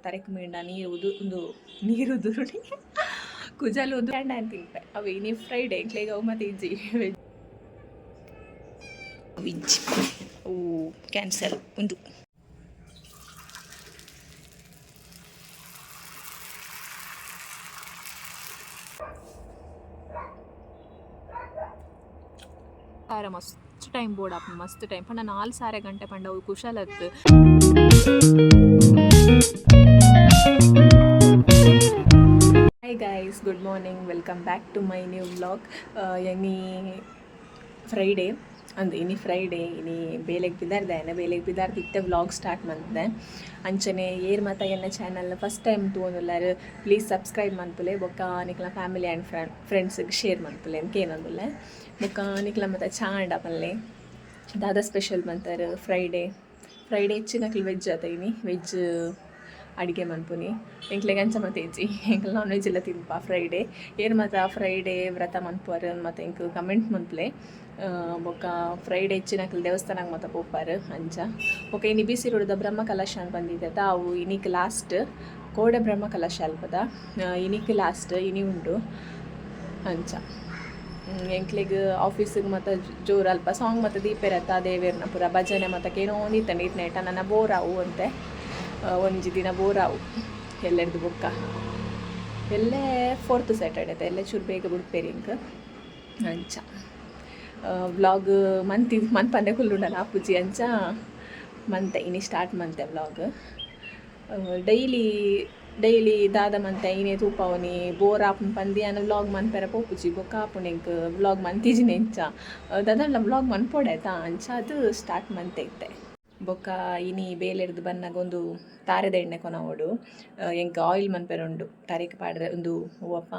ತರೆಕ್ ಮೀಂಡ ನೀರು ಉದುರುಡಿ ಕುಜಲು ಉದುರು ಆ್ಯಂಡ್ ನಾನು ತಿಂಪೆ ಅವು ಇನಿ ಫ್ರೈಡೆ ಎಂಕ್ಲೆಗ ಅವು ಮತ್ತೆ ಇಜ್ಜಿ ವೆಜ್ ಓ ಕ್ಯಾನ್ಸಲ್ ಒಂದು ಮಸ್ತ್ ಟೈಮ್ ಬೋರ್ಡ್ ಆಪ್ ಮಸ್ತ್ ಟೈಮ್ ಪಂಡ 4 ಗಂಟೆ ಪಂಡ ಅವು ಕುಶಲತ್ತು. Hi guys, good morning, welcome back to my new vlog. ಎನಿ ಫ್ರೈಡೇ ಅಂದು ಇನಿ ಫ್ರೈಡೇ ಇನಿ ಬೇಲೆಗೆ ಬಿದ್ದಾರ್ದು ಇತ್ತೆ ವ್ಲಾಗ್ ಸ್ಟಾರ್ಟ್ ಮಾಡ್ದೆ. ಅಂಚನೆ ಏರ್ ಮಾತ ಎನ್ನ ಚಾನಲ್ನ ಫಸ್ಟ್ ಟೈಮ್ ತೋಂದುಲ್ಲಾರು ಪ್ಲೀಸ್ ಸಬ್ಸ್ಕ್ರೈಬ್ ಮನ್ಪುಲೆ ಬೊಕ್ಕ ನಿಕ್ಲ ಫ್ಯಾಮಿಲಿ ಆ್ಯಂಡ್ ಫ್ರೆಂಡ್ಸ್ಗೆ ಶೇರ್ ಮನ್ಪುಲೆ ಅಂತ ಏನಂದುಲ್ಲೆ ಬೊಕ್ಕ ನಿಕ್ಲ ಮತ್ತು ಚಾಂಡ ಪಲ್ಲೆ ದಾದ ಸ್ಪೆಷಲ್ ಮಂತಾರೆ ಫ್ರೈಡೇ ಹೆಚ್ಚಿನಕ್ಲು ವೆಜ್ ಆತ ಇನಿ ವೆಜ್ ಅಡುಗೆ ಮನ್ಪುನಿ ಎಂಕ್ಲೆಗೆ ಅಂಚ ಮತ್ತೆ ಇಜ್ಜಿ ಎಂಕ್ಲೆ ನಾನ್ ವೆಜ್ ಎಲ್ಲ ತಿನ್ಪ ಫ್ರೈಡೇ ಏರ್ ಮಾತ ಫ್ರೈಡೇ ವ್ರತ ಮನ್ಪುವರು ಮತ್ತು ಎಂಕ್ ಕಮೆಂಟ್ ಮನ್ಪುಲೆ ಬೊಕ್ಕ ಫ್ರೈಡೇ ಹೆಚ್ಚಿನಕ್ಲು ದೇವಸ್ಥಾನಕ್ಕೆ ಮತ್ತೆ ಪೋಪಾರು ಅಂಚ ಬೊಕ್ಕ ಇನಿ ಬಿಸಿ ರೋಡ್ದ ಬ್ರಹ್ಮ ಕಲಶ ಅಂತ ಬಂದಿದ್ದೆ ಅವು ಇನಿಕ್ ಲಾಸ್ಟ್ ಕೋಡೆ ಬ್ರಹ್ಮ ಕಲಶ ಅಲ್ಪದ ಇನಿಕ್ ಲಾಸ್ಟ್ ಇನಿ ಉಂಡು ಅಂಚ ಎಂಕ್ಲೆಗ್ ಆಫೀಸಿಗೆ ಮತ್ತು ಜೋರು ಅಲ್ಪ ಸಾಂಗ್ ಮತ್ತು ದೀಪೆರತ್ತ ದೇವೇರ್ನ ಪೂರ ಭಜನೆ ಮತ್ತು ಏನೋ ನೀತ ನನ್ನ ಬೋರಾವು ಅಂತೆ ಒಂಜಿ ದಿನ ಬೋರಾವು ಎಲ್ಲರದು ಬೊಕ್ಕ ಎಲ್ಲೇ 4th ಸ್ಯಾಟರ್ಡೆ ಎಲ್ಲೇ ಚೂರು ಬೇಗ ಬಿಡ್ಪೇರಿ ಇಂಕ ಅಂಚ ವ್ಲಾಗ್ ಮನ್ಪಂದೆ ಕುಲ್ಲುಂಡಲ್ಲ ಆಪುಜಿ ಅಂಚ ಮಂತೆ ಇನಿ ಸ್ಟಾರ್ಟ್ ಮಂತೆ ವ್ಲಾಗ್ ಡೈಲಿ ದಾದ ಮಂತೆ ಇನೇ ತೂಪವನಿ ಬೋರ್ ಆಪುನ ಪಂದಿ ಅನ್ನ ವ್ಲಾಗ್ ಮನ್ಪೆರ ಪೋಪುಜಿ ಬೊಕ್ಕ ಆಪುನೆಂಕ್ ವ್ಲಾಗ್ ಮಂತಿಜಿನಿ ಎಂಚ ದಾದಲ್ಲ ವ್ಲಾಗ್ ಮನ್ಪೊಡೆತಾ ಅಂಚ ಅದು ಸ್ಟಾರ್ಟ್ ಮಂತೆ ಇತ್ತೆ ಬೊಕ್ಕ ಇನಿ ಬೇಲೆರ್ದು ಬನ್ನಾಗ ಒಂದು ತಾರೆದ ಎಣ್ಣೆ ಕೊನವೋಡು ಎಂಕ್ ಆಯಿಲ್ ಮನ್ಪೆರುಂಡು ತಾರೀಕು ಪಾಡ್ರೆ ಒಂದು ಹೂವಪ್ಪ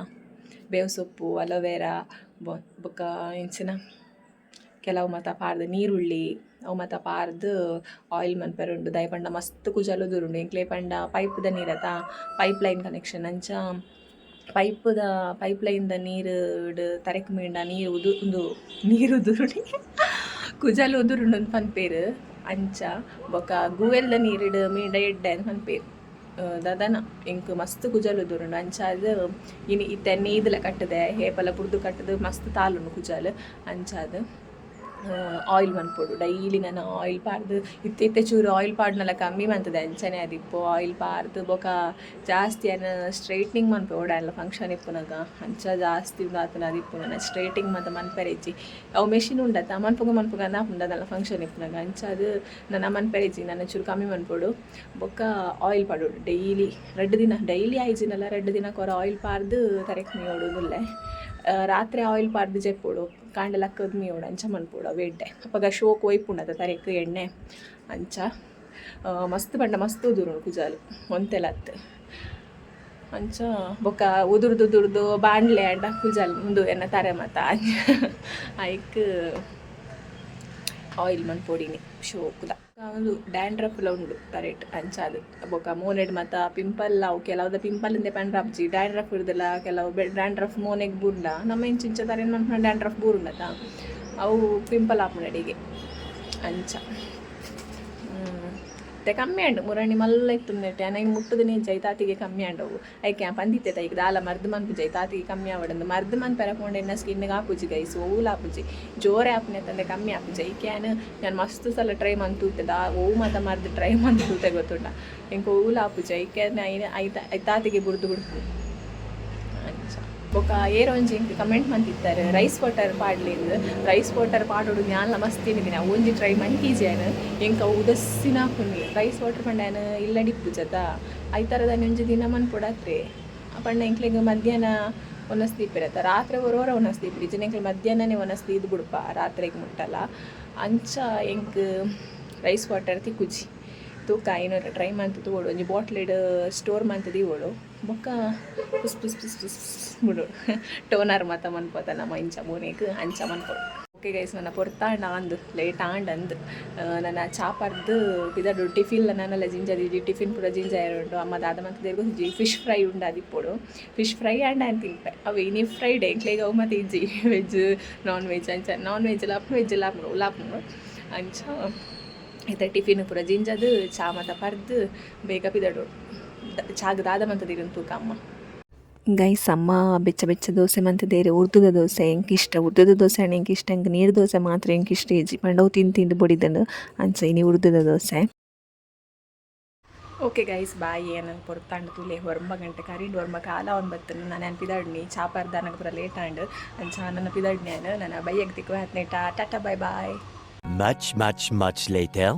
ಬೇವು ಸೊಪ್ಪು ಅಲೋವೆರಾ ಬೊಕ್ಕ ಇಂಚಿನ ಕೆಲವು ಮತ ಪಾರ್ದು ನೀರುಳ್ಳಿ ಅವು ಮತ ಪಾರ್ದು ಆಯಿಲ್ ಮನ್ಪೆರುಂಡು ದಾಯ್ ಪಂಡ ಮಸ್ತ್ ಕುಜಲು ಉದುರುಂಡು ಎಂಕ್ಲೆ ಪಂಡ ಪೈಪ್ದ ನೀರತ ಪೈಪ್ ಲೈನ್ ಕನೆಕ್ಷನ್ ಅಂಚ ಪೈಪ್ ಲೈನ್ದ ನೀರು ತರೆಕ್ ಮೀಂಡ ನೀರು ಉದುರುಡಿ ಕುಜಲು ಉದುರುಂಡು ಅಂತ ಪನ್ಪೇರು ಅಂಚ ಬೊಕ್ಕ ಗೂವೆಲ್ದ ನೀರಿಡು ಮೀಂಡ ಎಡ್ಡೆ ಅಂತ ಪನ್ಪೇರು ದಾದನ ಎಂಕ್ ಮಸ್ತ್ ಕುಜಲು ಉದುರುಂಡು ಅಂಚ ಅದು ಇನಿ ಇತ್ತೆ ನೀದಲ ಕಟ್ಟದೆ ಹೇಪಲ ಪುರ್ದು ಕಟ್ಟದು ಮಸ್ತ್ ತಾಲುಂಡು ಕುಜಲು ಅಂಚ ಅದು ಆಯಿಲ್ ಮನ್ಪೊಡು ಡೈಲಿ ನಾನು ಆಯಿಲ್ ಪಾರ್ದು ಇತ್ತೆ ಚೂರು ಆಯಿಲ್ ಪಾಡ್ನೆಲ್ಲ ಕಮ್ಮಿ ಮಂತದೆ ಅಂಚನೆ ಅದಿಪ್ಪು ಆಯಿಲ್ ಪಾರ್ದು ಬೊಕ ಜಾಸ್ತಿ ಅನ್ನ ಸ್ಟ್ರೈಟ್ನಿಂಗ್ ಮನ್ಪೆ ಓಡಲ್ಲ ಫಂಕ್ಷನ್ ಇಪ್ಪುನಾಗ ಅಂಚ ಜಾಸ್ತಿ ಆತನ ಅದಿಪ್ಪು ನಾನು ಸ್ಟ್ರೈಟಿಂಗ್ ಮತ್ತು ಮನ್ಪೆರೆಜ್ಜಿ ಅವು ಮೆಷಿನ್ ಉಂಡತ್ತ ಮನ್ಪುಗ ನಾಪುಂಡದಲ್ಲ ಫಂಕ್ಷನ್ ಇಪ್ಪುನಾಗ ಅಂಚ ಅದು ನನ್ನ ಮನ್ಪೆರೆಜ್ಜಿ ನನ್ನ ಚೂರು ಕಮ್ಮಿ ಮನ್ಪೊಡು ಬೊಕ್ಕ ಆಯಿಲ್ ಪಾಡೋಡು ಡೈಲಿ ಆಯ್ಜಿನಲ್ಲ 2 ದಿನ ಕೊರ ಆಯಿಲ್ ಪಾರ್ದು ತರೆಕ್ ಮೀ ಓಡೋದುಲ್ಲೆ ರಾತ್ರಿ ಆಯಿಲ್ ಪಾರ್ದು ಜೆಪ್ಪೋಡು ಕಾಂಡೆಲ್ಲ ಅಕ್ಕದ ಮೀಯೋಡು ಅಂಚ ಮನ್ಪೋಡು ಬೇಡ್ಡೆ ಅಪ್ಪಾಗ ಶೋಕ್ ಒಯ್ಪುಂಡದ ತರೆಕ್ ಎಣ್ಣೆ ಅಂಚ ಮಸ್ತ್ ಪಂಡ ಮಸ್ತ್ ಉದುರು ಕುಜಾಲು ಒಂತೆಲತ್ತು ಅಂಚ ಬೊಕ್ಕ ಉದುರ್ದು ಬಾಂಡ್ಲೆ ಅಡ್ಡ ಕುಜಾಲು ಮುಂದು ಎನ್ನ ತಾರೆ ಮತ ಐಕ್ ಆಯಿಲ್ ಮನ್ಪೊಡಿನಿ ಶೋಕುದ ಒಂದು ಡ್ಯಾಂಡ್ರಫ್ಲ ಉಂಡು ಕರೆಕ್ಟ್ ಅಂಚ ಅದು ಬೊಕ್ಕ ಮೋನೆಡ್ ಮತ್ತು ಪಿಂಪಲ್ ಅವು ಕೆಲವ್ದ ಪಿಂಪಲಿಂದೆ ಪಂಡ್ರಪ್ಜಿ ಡ್ಯಾಂಡ್ರಫ್ ಇರ್ದಿಲ್ಲ ಕೆಲವು ಡ್ಯಾಂಡ್ರಫ್ ಮೋನೆಗೆ ಬೂರ್ಲ ನಮ್ಮ ಇಂಚಿಂಚ ತರೇನು ಮನ್ಪಂಡು ಡ್ಯಾಂಡ್ರಫ್ ಬೂರುಂಡತ ಅವು ಪಿಂಪಲ್ ಆಪುನಡಿಗೆ ಅಂಚ ಮತ್ತೆ ಕಮ್ಮಿ ಆಂಡು ಮುರಣಿ ಮಲ್ಲ ಇತ್ತು ನೆಟ್ಟೆ ನನಗೆ ಮುಟ್ಟುದು ನೀನು ಜೈತಾತಿಗೆ ಕಮ್ಮಿ ಆಂಡವು ಐಕೆ ಪಂದಿತ್ತೆ ಈಗ ದಾಲ ಮರ್ದು ಮನ್ಪು ಜೈತಾತಿಗೆ ಕಮ್ಮಿ ಆವಡಂದು ಮರ್ದು ಮನ್ ಪೆರಕೊಂಡು ಎನ್ನ ಸ್ಕಿನ್ನಿಗೆ ಹಾಪುಜಿ ಗೈಸು ಓಲ್ ಹಾಪುಜಿ ಜೋರೆ ಹಾಪುನೆ ತಂದೆ ಕಮ್ಮಿ ಹಾಪುಜಿ ಐಕ್ಯಾನು ನಾನು ಮಸ್ತ್ ಸಲ ಟ್ರೈ ಮಂತೂತೆ ಓವು ಮಾತ ಮರ್ದು ಟ್ರೈ ಮಂತೂತೆ ಗೊತ್ತುಂಡ ಎಂಕ ಓಲ್ ಹಾಪುಜಿ ಐಕ್ಯಾನ ಐತಾತಿಗೆ ಬುಡ್ದು ಬಿಡ್ತು ಅಂಚ ಬೊಕ್ಕ ಏರೊಂಜಿ ಇಂಕ್ ಕಮೆಂಟ್ ಮಂತಿತ್ತಾರೆ ರೈಸ್ ವಾಟರ್ ಪಾಡೋಡು ಜ್ಞಾನ ಮಸ್ತ್ ಏನಿದ್ದೀನಿ ಒಂಜಿ ಟ್ರೈ ಮಂತೀಜಾನು ಎಂಕ ಉದಸ್ಸಿನ ಹಾಕುನಿ ರೈಸ್ ವಾಟರ್ ಪಂಡಾನು ಇಲ್ಲ ಡಿಪ್ಪುಜತ ಐತರದ ಒಂಜಿ ದಿನ ಮನ್ಪೊಡತ್ರೆ ಪಂಡ ಎಂಕ್ಲೆಗ್ ಮಧ್ಯಾಹ್ನ ಒನಸ್ದೀಪಿರತ್ತ ರಾತ್ರಿ ಬರೋರ ಒನಸ್ದೀಪಿರಿ ಎಂಕ್ಲೆ ಮಧ್ಯಾಹ್ನನೇ ಒನಸ್ದಿ ಇದು ಬಿಡುಪ ರಾತ್ರಿಗೆ ಮುಟ್ಟಲ್ಲ ಅಂಚ ಎಂಕ್ ರೈಸ್ ವಾಟರ್ ತಿಕ್ಕುಜಿ ತೂಕ ಏನೋ ಟ್ರೈ ಮಂತು ಓಡು ಒಂಜಿ ಬಾಟ್ಲಿಡ್ ಸ್ಟೋರ್ ಮಂತದಿ ಓಡು ಬೊಕ್ಕ ಪುಸ್ ಬಿಡು ಟೋನರ್ ಮಾತ ಮನ್ಪೋತ ನಮ್ಮ ಇಂಚ ಬೋನೆಗ್ ಅಂಚ ಮನ್ಪೊಡು ಓಕೆ ಗೈಸ್ ನನ್ನ ಪೊರ್ತಾಂಡ ಅಂದು ಲೇಟ್ ಅಂದು ನನ್ನ ಚಾಪರ್ದು ಪಿದಡು ಟಿಫಿನ್ ನನ್ನೆಲ್ಲ ಜಿಂಜದಿ ಟಿಫಿನ್ ಪೂರ ಜಿಂಜ ಉಂಡು ಅಮ್ಮ ದಾದ ಮಂತದೇರ್ಗು ಫಿಶ್ ಫ್ರೈ ಉಂಡು ಅದಿಪ್ಪೋಡು ಫಿಶ್ ಫ್ರೈ ಆ್ಯಂಡ್ ನಾನು ತಿಂಪೆ ಅವು ಇನಿ ಫ್ರೈಡೇ ಎಂಕ್ಲೆಗೆ ಅವು ಮತ್ತು ಇಜ್ಜಿ ವೆಜ್ ನಾನ್ ವೆಜ್ ಅಂಚ ನಾನ್ ವೆಜ್ ಲಾಪುನು ಅಂಚ ಇತ್ತ ಟಿಫಿನ್ ಪೂರ ಜಿಂಜದು ಚಾ ಮತ್ತು ಪರ್ದು ಬೇಗ ಪಿದಡು ಚಾಗದಾದ ಮಂತದಿರು ತೂಕ ಅಮ್ಮ ಗೈಸ್ ಅಮ್ಮ ಬೆಚ್ಚ ದೋಸೆ ಮಂತದೇರೆ ಉರ್ದುದ ದೋಸೆ ಎಂಕ್ ಇಷ್ಟ ಉರ್ದುದ ದೋಸೆ ಹಣ್ಣು ಎಂಕ್ ಇಷ್ಟ ಎಂಕ್ ನೀರು ದೋಸೆ ಮಾತ್ರ ಎಂಕ್ ಇಷ್ಟ ಇಜ್ಜಿ ಪಂಡವು ತಿಂದು ಬೊಡಿದನು ಅಂಚ ಇನಿ ಉರ್ದುದ ದೋಸೆ. ಓಕೆ ಗೈಸ್ ಬಾಯಿ ಏನನ್ನು ಪೊರ್ತಾಂಡು ತುಲೆ ಹೊರಂಬ ಗಂಟೆ ಕರಿಂಡು ಹೊರಂಬ ಕಾಲ ಒಂದು ಬತ್ತನು ನಾನು ಪಿದಾಡ್ನಿ ಚಾಪಾರ್ದ ನನಗೆ ಪೂರ ಲೇಟ್ ಆಂಡು ಅಂಚ ನನ್ನ ಪಿದಾಡ್ನಿ ನಾನು ಬೈಯಗ್ ತಿಕ್ಕು ಹತ್ನೇಟ ಟಾಟಾ ಬಾಯ್ ಬಾಯ್. much later.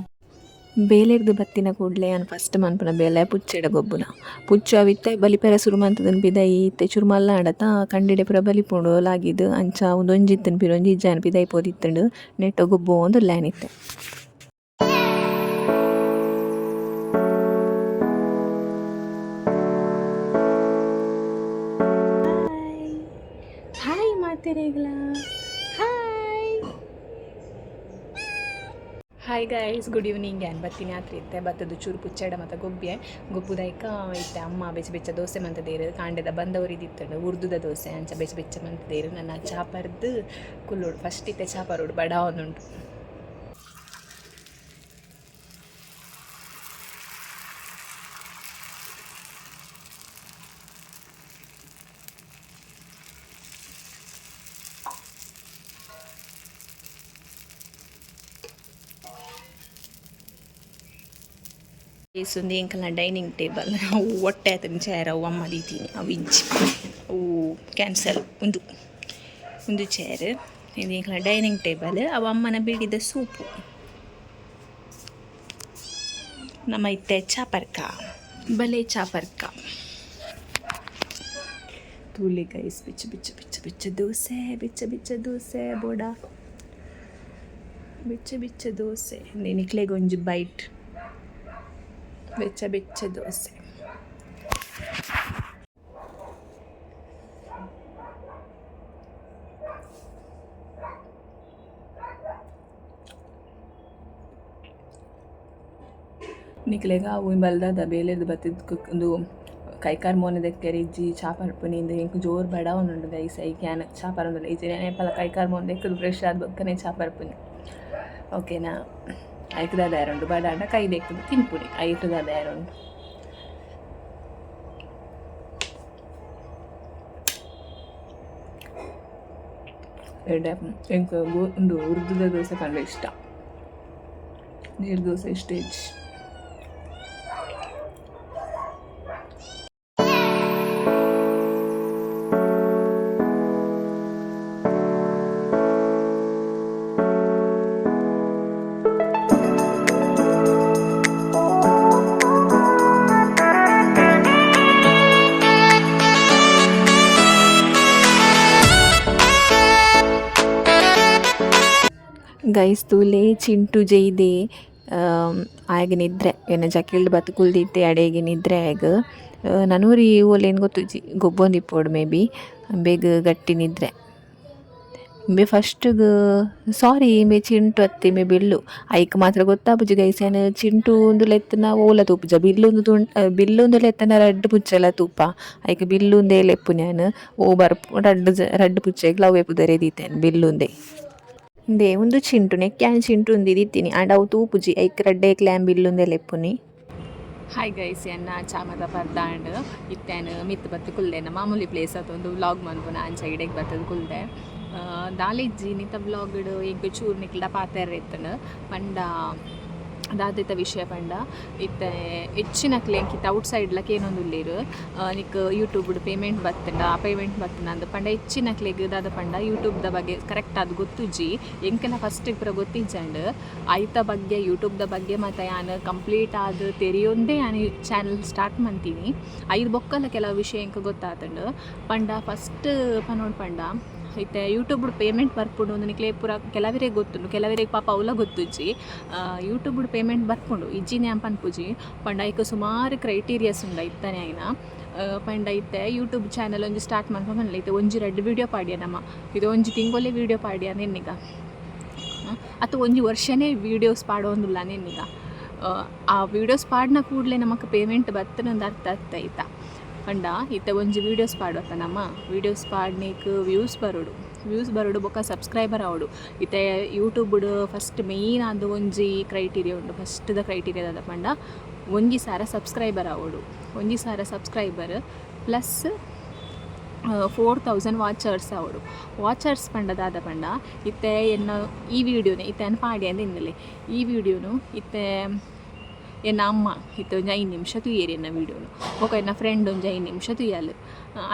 ಬೇಲೆಗ್ದು ಬತ್ತಿನ ಕೂಡಲೇ ನಾನು ಫಸ್ಟ್ ಮನ್ಪುನ ಬೇಲೆ ಪುಚ್ಚೆಡ ಗೊಬ್ಬುನ ಪುಚ್ಚ ಅವಿತ್ತೆ ಬಲಿಪೆರ ಸುರುಮಂತದನ್ ಪಿದಾಯಿ ಇತ್ತೆ ಚುರುಮಲ್ಲ ಆಡತ ಕಂಡಿಡೆ ಪುರ ಬಲಿಪುಂಡು ಲಾಗಿದ್ದು ಅಂಚ ಒಂದೊಂಜಿತ್ತನ್ ಪಿರೊಂಜಿ ಇಜ್ಜಾನ ಪಿದಾಯಿ ಪೋದಿತ್ತಂಡು ನೆಟ್ಟ ಗೊಬ್ಬು ಒಂದು ಲ್ಯಾನಿತ್ತೆ. ಹಾಯ್ ಮಾತೆರೆಗಳ ಹಾಯ್ ಗೈಸ್ ಗುಡ್ ಈವ್ನಿಂಗ್ ಏನು ಬತ್ತೀನಿ ಆತ್ರಿ ಇತ್ತೆ ಬತ್ತದು ಚೂರು ಪುಚ್ಚಡ ಮತ್ತು ಗೊಬ್ಬುದೈಕ ಇತ್ತೆ ಅಮ್ಮ ಬೆಚ್ಚ ದೋಸೆ ಮಂತದೇರು ಕಾಂಡೆದ ಬಂದವರು ಇದಿತ್ತಂಡು ಉರ್ದುದ ದೋಸೆ ಅಂಚ ಬೆಚ್ಚ ಮಂತದೇರು ನನ್ನ ಚಾಪರ್ದು ಕುಲ್ಲೋಡು ಫಸ್ಟ್ ಇತ್ತೆ ಚಾಪರೋಡು ಬಡ ಒಂದುಂಟು. ಸುಂದಿ ಎಂಕಲ್ನ ಡೈನಿಂಗ್ ಟೇಬಲ್ ಹೊಟ್ಟೆ ಆತನ ಚೇರ್ ಅವು ಅಮ್ಮ ದೀತೀನಿ ಅವು ಇಂಚಿ ಅವು ಕ್ಯಾನ್ಸಲ್ ಒಂದು ಚೇರ್ ಇದು ಎಂಕಲ್ನ ಡೈನಿಂಗ್ ಟೇಬಲ್ ಅವು ಅಮ್ಮನ ಬೇಡಿದ ಸೂಪು ನಮ್ಮ ಇತ್ತೆ ಚಾಪರ್ಕ ಬಲೆ ಚಾಪರ್ಕ ತೂಲಿ ಗೈಸ್ ಬಿಚ್ಚ ದೋಸೆ ಬೋಡ ಬಿಚ್ಚ ದೋಸೆ ನಿಕ್ಲೆಗೊಂಜಿ ಬೈಟ್ ಬೆಚ್ಚ ದೋಸೆ. ನಿಕ್ಲೆಗ ಅವು ಬಲ್ದಾದ ಬೇಲೆದು ಬತ್ತಿದ್ದು ಒಂದು ಕೈಕಾರ್ ಮೋನದೆಕ್ಕರೆ ಇಜ್ಜಿ ಚಾಪರ್ಪುನಿಂದ ಎಂಕು ಜೋರು ಬಡ ಒಂದುಂಡು ಗೈಸ್ ಐ ಕ್ಯಾನ್ ಚಾಪರ್ ಒಂದು ಇಜ್ಜಿ ನೆನಪಲ್ಲ ಕೈಕಾರ್ ಮೋನ ದೆಕ್ಕದು ಫ್ರೆಶ್ ಆದ ಬಕ್ಕನೆ ಚಾಪರ್ಪುನಿ ಓಕೆನಾ. ಐಕ್ದಾದ ಯಾರುಂಡು ಬಡಾಂಡ ಕೈ ದೆಕ್ಕದು ತಿನ್ಪುನಿ ಐಟದಾದ ಯಾರುಂಡು ಎಂಕ ಒಂದು ಉರ್ದುದ ದೋಸೆ ಕಂಡ ಇಷ್ಟ ನೀರು ದೋಸೆ ಇಷ್ಟ ಇಜ್ಜಿ. ಗೈಸ್ ತೂಲೆ ಚಿಂಟು ಜೈದೆ ಆಗ ನಿದ್ರೆ ಏನ ಜಕಿಲ್ಡ್ ಬತ್ತು ಕುಲ್ದಿತ್ತೆ ಅಡೆಗೆ ನಿದ್ರೆ ಆಗ ನನೂರಿ ಓಲೇನು ಗೊತ್ತುಜಿ ಗೊಬ್ಬೊಂದಿಪ್ಪೋಡು ಮೇ ಬಿ ಬೇಗ ಗಟ್ಟಿ ನಿದ್ರೆ ಬೇ ಫಸ್ಟ್ಗೆ ಸಾರಿ ಮೇ ಚಿಂಟು ಅತ್ತಿ ಮೇ ಬಿಲ್ಲು ಐಕ್ ಮಾತ್ರ ಗೊತ್ತಾಪುಜಿ ಗೈಸ್ ಏನು ಚಿಂಟು ಒಂದು ಲೆತ್ತನ ಓಲ ತೂಪುಜ ಬಿಲ್ಲೊಂದು ಲೆತ್ತನ ರಡ್ಡು ಪುಚ್ಚಲ ತೂಪ ಐಕ್ ಬಿಲ್ಲುಂದೇ ಲೆಪ್ಪು ನಾನು ಓ ಬರ್ಪು ರಡ್ಡು ಪುಚ್ಚೆಗೆ ಲವ್ ಎಪ್ಪುದರೆ ದೀತೇನೆ ಬಿಲ್ಲುಂದೇ ದೇ ಒಂದು ಚಿಂಟುನೆ ಕ್ಯಾನ್ ಚಿಂಟು ಒಂದು ಇದಿತ್ತೀನಿ ಆಂಡ ಅವು ತೂಪುಜಿ ಐಕ್ ರಡ್ಡೆ ಕ್ಲ್ಯಾಮ್ ಬಿಲ್ಲುಂದೆ ಲೆಪ್ಪುನಿ. ಹಾಯ್ ಗೈಸ್ ಎನ್ನ ಚಾಮದ ಪರ್ದಾಂಡ್ ಇತ್ತೇನು ಮಿತ್ ಬತ್ತು ಕುಲ್ದೆನ ಮಾಮೂಲಿ ಪ್ಲೇಸ್ ಅದೊಂದು ವ್ಲಾಗ್ ಮನ್ಪುನ ಅಂಚ ಇಡೆಗೆ ಬತ್ತದು ಕುಲ್ದೆ ದಾಲಿಜ್ಜಿ ನಿತ ವ್ಲಾಗ್ಡ್ ಎಂಕ್ ಚೂರು ನಿಕ್ಲ ಪಾತೆರ್ ಇತ್ತನು ಪಂಡ ಅದಾದಿತ್ತ ವಿಷಯ ಪಂಡ ಇತ್ತೆ ಹೆಚ್ಚಿನಕ್ಲೆ ಎಂಕಿತ್ತ ಔಟ್ಸೈಡ್ಲಕ್ಕೆ ಏನೊಂದು ಉಳ್ಳೇರು ನಿಕ್ ಯೂಟ್ಯೂಬ್ಡ್ ಪೇಮೆಂಟ್ ಬತ್ತಂಡ ಆ ಪೇಮೆಂಟ್ ಬತ್ತನ ಅಂದು ಪಂಡ ಹೆಚ್ಚಿನಕ್ಲೆಗ್ ದಾದ ಪಂಡ ಯೂಟ್ಯೂಬ್ದ ಬಗ್ಗೆ ಕರೆಕ್ಟ್ ಅದು ಗೊತ್ತುಜಿ ಎಂಕೆಲ್ಲ ಫಸ್ಟಿಗೆ ಪೂರ ಗೊತ್ತಿಜ್ಜಂಡು ಐತ ಬಗ್ಗೆ ಯೂಟ್ಯೂಬ್ದ ಬಗ್ಗೆ ಮತ್ತು ನಾನು ಕಂಪ್ಲೀಟ್ ಆದ ತೆರೆಯೊಂದೇ ನಾನು ಚಾನಲ್ ಸ್ಟಾರ್ಟ್ ಮಾಡ್ತೀನಿ 5 ಬೊಕ್ಕಲ್ಲ ಕೆಲವು ವಿಷಯ ಎಂಕ ಗೊತ್ತಾತಂಡು ಪಂಡ ಫಸ್ಟ್ ಪನೋಡ್ ಪಂಡ ಇತ್ತೆ ಯೂಟ್ಯೂಬ್ಡ್ ಪೇಮೆಂಟ್ ಬರ್ಪುಂಡು ಒಂದು ನಿಕ್ಲೆ ಪೂರ ಕೆಲವರಿಗೆ ಗೊತ್ತುಂಡು ಕೆಲವರಿಗೆ ಪಾಪ ಅವಲ ಗೊತ್ತುಜ್ಜಿ ಯೂಟ್ಯೂಬ್ಡ್ ಪೇಮೆಂಟ್ ಬರ್ಪುಂಡು ಇಜ್ಜಿನೇ ಪನ್ಪುಜಿ ಪಂಡ ಐಕ್ ಸುಮಾರು ಕ್ರೈಟೀರಿಯಾಸ್ ಉಂಡ ಇತ್ತಾನೆ ಆಯ್ನ ಪಂಡ ಇತ್ತೆ ಯೂಟ್ಯೂಬ್ ಚಾನಲ್ ಒಂಜಿ ಸ್ಟಾರ್ಟ್ ಮಾಡ್ಕೊಂಡ್ಬಂದಿಲ್ಲ ಇತ್ತೆ ಒಂಜಿ 2 ವೀಡಿಯೋ ಪಾಡ್ಯ ನಮ್ಮ ಇದು ಒಂಜಿ ತಿಂಗೊಲೆ ವೀಡಿಯೋ ಪಾಡ್ಯ ನೆನ್ನಿಗ ಅಥವಾ ಒಂಜಿ ವರ್ಷನೇ ವೀಡಿಯೋಸ್ ಪಾಡೋಂದುಲ್ಲ ನೆನ್ನಿಗ ಆ ವೀಡಿಯೋಸ್ ಪಾಡ್ನ ಕೂಡಲೇ ನಮಗೆ ಪೇಮೆಂಟ್ ಬರ್ತನಂದು ಅರ್ಥ ಆಗ್ತಾಯ್ತಾ ಪಂಡ ಇತ್ತೆ ಒಂಜಿ ವೀಡಿಯೋಸ್ ಪಾಡೋತ ನಮ್ಮ ವೀಡಿಯೋಸ್ ಪಾಡ್ನಿಕ್ ವ್ಯೂಸ್ ಬರೋಡು ಬೊಕ್ಕ ಸಬ್ಸ್ಕ್ರೈಬರ್ ಆವಡು ಇತ್ತೆ ಯೂಟ್ಯೂಬ್ಡ್ ಫಸ್ಟ್ ಮೇಯ್ನ್ ಆದ ಒಂಜಿ ಕ್ರೈಟೀರಿಯಾ ಉಂಡು ಫಸ್ಟ್ದ ಕ್ರೈಟೀರಿಯಾದ ಪಂಡ ಒಂಜಿ ಸಾರ ಸಬ್ಸ್ಕ್ರೈಬರ್ ಆವಡು ಒಂಜಿ ಸಾರ ಸಬ್ಸ್ಕ್ರೈಬರ್ ಪ್ಲಸ್ 4000 ವಾಚರ್ಸ್ ಅವಡು. ವಾಚರ್ಸ್ ಪಂಡದಾದ ಪಂಡ ಇತ್ತೆ ಎನ್ನ ಈ ವಿಡಿಯೋನೇ ಇತ್ತೆ ಪಾಡಿ ಅಂದ ಇನ್ನಲೆ ಈ ವಿಡಿಯೋನು ಇತ್ತೆ ಎನ್ನ ಅಮ್ಮ ಇತ್ತೆ ಒಂಜಿ 5 ನಿಮಿಷ ತುಯ್ಯೇರಿ ಎನ್ನ ವಿಡಿಯೋನು ಬೊಕ ಎನ್ನ ಫ್ರೆಂಡ್ ಒಂಜಿ 5 ನಿಮಿಷ ತುಯ್ಯಲು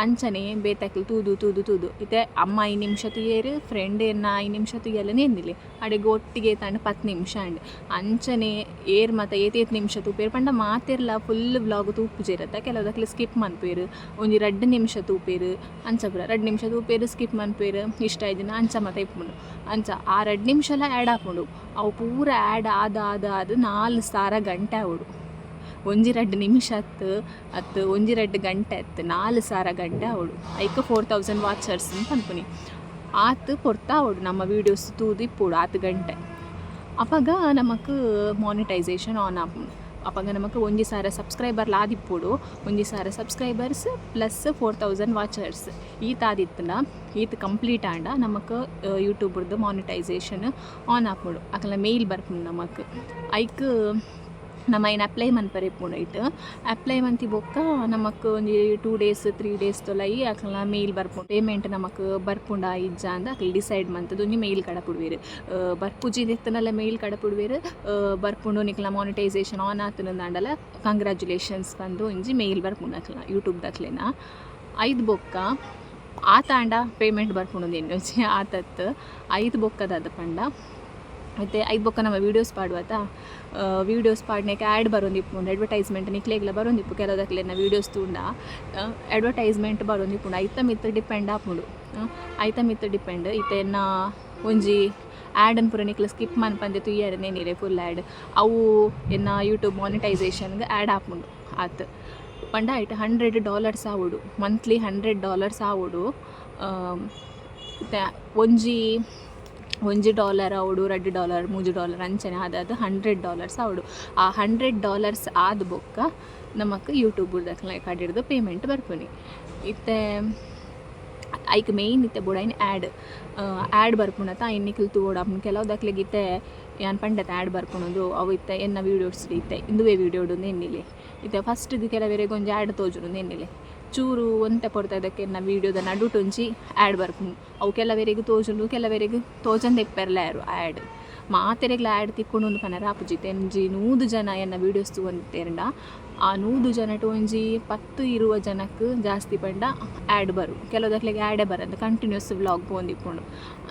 ಅಂಚನೆ ಬೇತಕ್ಲು ತೂದು ಇತ್ತೆ ಅಮ್ಮ 5 ನಿಮಿಷ ತುಯ್ಯೇರು ಫ್ರೆಂಡ್ ಎನ್ನ 5 ನಿಮಿಷ ತುಯ್ಯಲ್ಲನೇ ಎಂದಿಲ್ಲ ಅಡೆಗೆ ಒಟ್ಟಿಗೆ ತಂಡ 10 ನಿಮಿಷ ಅಂಡ್ ಅಂಚನೆ ಏರ್ ಮತ್ತು 8 ನಿಮಿಷ ತೂಪೇರು ಪಂಡ ಮಾತೆರ್ಲ ಫುಲ್ ವ್ಲಾಗ್ ತೂಪುಜೇರತ್ತ ಕೆಲವುದಕ್ಲೆ ಸ್ಕಿಪ್ ಮನ್ಪೇರು ಒಂಜಿ 2 ನಿಮಿಷ ತೂಪೇರು ಅಂಚ ಪೂರ 2 ನಿಮಿಷ ತೂಪೇರು ಸ್ಕಿಪ್ ಮನ್ಪೇರು ಇಷ್ಟ ಆಯ್ದಿನ ಅಂಚ ಮತ್ತೆ ಇಪ್ಪುಂಡು ಅಂಚ ಆ 2 ನಿಮಿಷಲ ಆ್ಯಡ್ ಹಾಕೊಂಡು ಅವು ಪೂರ ಆ್ಯಡ್ ಆದ 4,000 ಗಂಟೆ ಅವಡು ಒಂಜಿ 2 ನಿಮಿಷ ಹತ್ತು ಒಂಜಿ 2 ಗಂಟೆ 4,000 ಗಂಟೆ ಅವಡು ಐಕ 4000 ವಾಚರ್ಸ್ ಅಂತ ಅನ್ಕೊನಿ ಆತು ಕೊಡ್ತಾ ಅವಡು ನಮ್ಮ ವೀಡಿಯೋಸ್ ತೂದು ಇಪ್ಪೋಡು 8 ಗಂಟೆ ಅಪ್ಪಾಗ ನಮಕ್ ಮಾನಿಟೈಸೇಷನ್ ಆನ್ ಆಪುಂಡು ಅಪ್ಪಾಗ ನಮಕ್ 1,000 ಸಬ್ಸ್ಕ್ರೈಬರ್ಲ ಆದಿಪ್ಪೋಡು 1,000 ಸಬ್ಸ್ಕ್ರೈಬರ್ಸ್ ಪ್ಲಸ್ 4000 ವಾಚರ್ಸ್ ಈತಾದಿತ್ತಂಡ ಈತ್ ಕಂಪ್ಲೀಟ್ ಆಂಡ ನಮಕ್ ಯೂಟ್ಯೂಬ್ರದ್ದು ಮಾನಿಟೈಸೇಷನ್ ಆನ್ ಆಪುಂಡು ಅಕಲ ಮೇಲ್ ಬರ್ಪುಂಡು ನಮಕ್ ಐಕ್ ನಮ್ಮ ಏನು ಅಪ್ಲೈ ಮನ್ಪರೆ ಪೂಣ ಇಟ್ಟು ಅಪ್ಲೈ ಮಂತಿ ಬೊಕ್ಕ ನಮಕ್ ಒಂಜಿ 2 days 3 days ತೊಲೈ ಅಕಲ್ನ ಮೇಲ್ ಬರ್ಪುಂಡು ಪೇಮೆಂಟ್ ನಮಕ್ ಬರ್ಪುಂಡ ಇಜ್ಜ ಅಂದ ಅಕಲ್ ಡಿಸೈಡ್ ಮಂತದ್ದು ಒಂಜಿ ಮೇಲ್ ಕಡಪುಡ್ವೇರು ಬರ್ಪುಜಿ ಎತ್ತನಲ್ಲ ಮೇಲ್ ಕಡಪುಡ್ವೇರು ಬರ್ಪುಂಡು ನಿಕ್ಲ ಮಾನಿಟೈಸೇಷನ್ ಆನ್ ಆತನಂದಾಂಡಲ ಕಂಗ್ರ್ಯಾಚುಲೇಷನ್ಸ್ ಬಂದು ಒಂಜಿ ಮೇಲ್ ಬರ್ಪುಂಡು ಅಕಲ್ನ ಯೂಟ್ಯೂಬ್ದಕ್ಲೆನ ಐದು ಬೊಕ್ಕ ಆತಾಂಡ ಪೇಮೆಂಟ್ ಬರ್ಪುಂಡು ಎನ್ನೊಚ್ಚಿ ಆತತ್ತು 5 ಬೊಕ್ಕದಾದ ಪಂಡ ಮತ್ತು 5 ಬೊಕ್ಕ ನಮ್ಮ ವೀಡಿಯೋಸ್ ಪಾಡುವತ್ತ ವೀಡಿಯೋಸ್ ಪಾಡ್ನೇಕೆ ಆ್ಯಡ್ ಬರೋಂದಿಪ್ಪುಂಡು ಅಡ್ವರ್ಟೈಸ್ಮೆಂಟ್ ನಿಕ್ಲೆಗ್ಲ ಬರೋಂದಿಪ್ಪು ಕೆಲವುದಕ್ಲೆನ ವೀಡಿಯೋಸ್ ತೂಂಡ ಅಡ್ವರ್ಟೈಸ್ಮೆಂಟ್ ಬರೋಂದಿಪ್ಪುಂಡು ಐತ ಮಿತ್ತು ಡಿಪೆಂಡ್ ಆಪುಂಡು ಐತ ಮಿತ್ತು ಡಿಪೆಂಡ್ ಇತ್ತೆನ್ನ ಒಂಜಿ ಆ್ಯಡನ್ನು ಪೂರ ನಿಕ್ಲ ಸ್ಕಿಪ್ ಮನ್ಪಂದೆ ತುಯ್ಯಾರನೇ ನೀರೆ ಫುಲ್ ಆ್ಯಡ್ ಅವು ಎನ್ನ ಯೂಟ್ಯೂಬ್ ಮಾನಿಟೈಸೇಷನ್ಗೆ ಆ್ಯಡ್ ಆಪುಂಡು ಆತು ಪಂಡ ಐಟ್ $100 ಆವೋಡು ಮಂತ್ಲಿ $100 ಆವೋಡು $1 ಅವಡು $2 $3 ಅಂಚನೆ ಆದಾದ $100 ಅವಡು ಆ $100 ಆದ ಬೊಕ್ಕ ನಮಕ್ ಯೂಟ್ಯೂಬ್ದಕ್ಲ ಕಡಿಡ್ದು ಪೇಮೆಂಟ್ ಬರ್ಪುನಿ ಇತ್ತೆ ಐಕ್ ಮೇಯ್ನ್ ಇತ್ತೆ ಬುಡೈನ್ ಆ್ಯಡ್ ಬರ್ಪುಣತ ಇನ್ನಿಕ್ಲು ತೂಡಪ್ಪ ಕೆಲವುದಕ್ಲೆಗಿತ್ತೆ ಯಾನ್ ಪಂಡತ ಆ್ಯಡ್ ಬರ್ಪುಣದು ಅವು ಇತ್ತೆ ಎನ್ನ ವೀಡಿಯೋಸ್ ಇತ್ತೆ ಇಂದುವೇ ವೀಡಿಯೋಡು ಎನ್ನಿಲೆ ಇತ್ತೆ ಫಸ್ಟ್ದು ಕೆಲವರೆಗೆ ಒಂಜಿ ಆ್ಯಡ್ ತೋಜುಡು ಎನ್ನಿಲೆ ಚೂರು ಒಂತೆ ಪೊಡ್ತಾ ಇದಕ್ಕೆ ನಾ ವೀಡಿಯೋದ ನಡುಟೊಂಜಿ ಆ್ಯಡ್ ಬರ್ಪುಂಡು ಅವು ಕೆಲವರೆಗೆ ತೋಜುಂಡು ಕೆಲವರೆಗೆ ತೋಜಂದು ಇಪ್ಪೆರ್ಲ ಯಾರು ಆ್ಯಡ್ ಮಾತೆರೆಗ್ಲ ಆ್ಯಡ್ ತಿಕ್ಕೊಂಡು ಒಂದು ಪನರ ಆಪುಜಿತ್ತೆ ಒಂಜಿ 100 ಜನ ಎನ್ನ ವೀಡಿಯೋಸ್ ತೂಂತೆರಂಡ ಆ 100 ಜನಟು ಒಂಜಿ 10-20 ಜನಕ್ಕೆ ಜಾಸ್ತಿ ಪಂಡ ಆ್ಯಡ್ ಬರು ಕೆಲವುದಕ್ಲೆಗೆ ಆ್ಯಡೇ ಬರೋದು ಕಂಟಿನ್ಯೂಸ್ ವ್ಲಾಗ್ ಪೋಂದಿಪ್ಪುಂಡು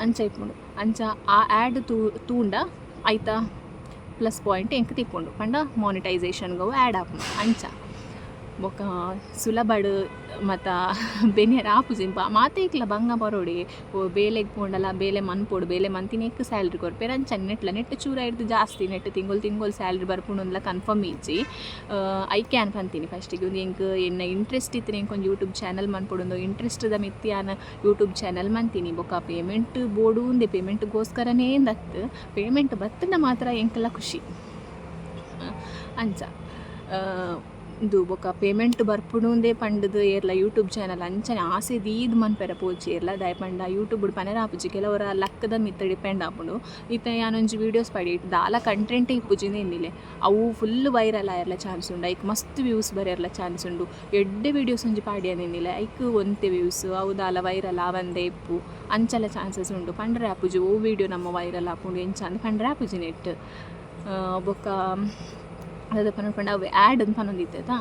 ಅಂಚ ಇಪ್ಪುಂಡು ಅಂಚ ಆ ಆ್ಯಡ್ ತೂಂಡ ಆಯ್ತಾ ಪ್ಲಸ್ ಪಾಯಿಂಟ್ ಎಂಕ್ ತಿಪ್ಪುಂಡು ಪಂಡ ಮಾನಿಟೈಸೇಷನ್ಗವು ಆ್ಯಡ್ ಆಪುಂಡು ಅಂಚ ಬೊಕ್ಕ ಸುಲಭಡು ಮತ್ತು ಬೆನಿಯರ್ ಆಪುಜಿಂಪ ಮಾತೆ ಇಕ್ಲ ಬಂಗ ಬರೋಡಿ ಬೇಲೆಗೆ ಪೋಂಡಲ ಬೇಲೆ ಮನ್ಪೋಡು ಬೇಲೆ ಮಂತಿನೇಕ್ ಸ್ಯಾಲ್ರಿ ಕೊರ್ಪೇರು ಅಂಚ ನೆಟ್ ಚೂರ ಇಡ್ದು ಜಾಸ್ತಿ ನೆಟ್ ತಿಂಗಳು ಸ್ಯಾಲ್ರಿ ಬರ್ಪುಂಡು ಅಂದ್ಲ ಕನ್ಫರ್ಮ್ ಇಜ್ಜಿ ಐಕೆ ಅನ್ಪಂತೀನಿ ಫಸ್ಟಿಗೆ ಒಂದು ಎಂಕ್ ಎನ್ನ ಇಂಟ್ರೆಸ್ಟ್ ಇತ್ತು ಎಂಕ್ ಒಂದು ಯೂಟ್ಯೂಬ್ ಚಾನಲ್ ಮನ್ಪೊಡು ಇಂಟ್ರೆಸ್ಟ್ದ ಮಿತ್ತಿ ನಾನು ಯೂಟ್ಯೂಬ್ ಚಾನಲ್ ಮಂತೀನಿ ಬೊಕ್ಕ ಪೇಮೆಂಟ್ ಬೋಡು ಉಂದೆ ಪೇಮೆಂಟ್ಗೋಸ್ಕರನೇ ದತ್ತು ಪೇಮೆಂಟ್ ಬತ್ತನ ಮಾತ್ರ ಎಂಕಲ್ಲ ಖುಷಿ ಅಂಚ ಇದು ಬೊಕ್ಕ ಪೇಮೆಂಟ್ ಬರ್ಪುಡುಂದೇ ಪಂಡದು ಏರ್ಲ ಯೂಟ್ಯೂಬ್ ಚಾನಲ್ ಅಂಚನೆ ಆಸೆ ದೀದ್ ಮನ್ಪೆರ ಪೋಚಿ ಏರ್ಲ ದಾಯ್ ಪಂಡ ಯೂಟ್ಯೂಬ್ ಪನರ ಆಪುಜಿ ಕೆಲವರ ಲಕ್ಕದ ಮಿತ್ತ ಡಿಪೆಂಡ್ ಆಪುಂಡು ಇತ್ತ ಯಾನೊಂಜಿ ವೀಡಿಯೋಸ್ ಪಡಿ ದಾಲ ಕಂಟೆಂಟೇ ಇಪ್ಪುಜಿಂದ ಎನ್ನಿಲೆ ಅವು ಫುಲ್ ವೈರಲ್ ಆಯರ್ಲ ಚಾನ್ಸ್ ಉಂಡು ಐಕ್ ಮಸ್ತ್ ವ್ಯೂಸ್ ಬರೆಯರ್ಲ ಚಾನ್ಸ್ ಉಂಡು ಎಡ್ಡೆ ವೀಡಿಯೋಸ್ ಒಂಜಿ ಪಾಡಿಯನೆನ್ನಿಲೆ ಐಕ್ ಒಂತೆ ವ್ಯೂಸ್ ಅವು ದಾಲ ವೈರಲ್ ಆವಂದೆ ಇಪ್ಪು ಅಂಚಲ ಚಾನ್ಸಸ್ ಉಂಡು ಪಂಡ್ರೆ ಆಪುಜಿ ಓ ವೀಡಿಯೋ ನಮ್ಮ ವೈರಲ್ ಆಪುಂಡು ಎಂಚಂದ ಪಂಡ್ರೆ ಆಪುಜಿ ನೆಟ್ ಬೊಕ್ಕ ಅದು ಪನ್ಪಂಡ ಅವು ಆ್ಯಡ್ ಅಂತ ಪನ್ನೊಂದಿತ್ತೈತಾ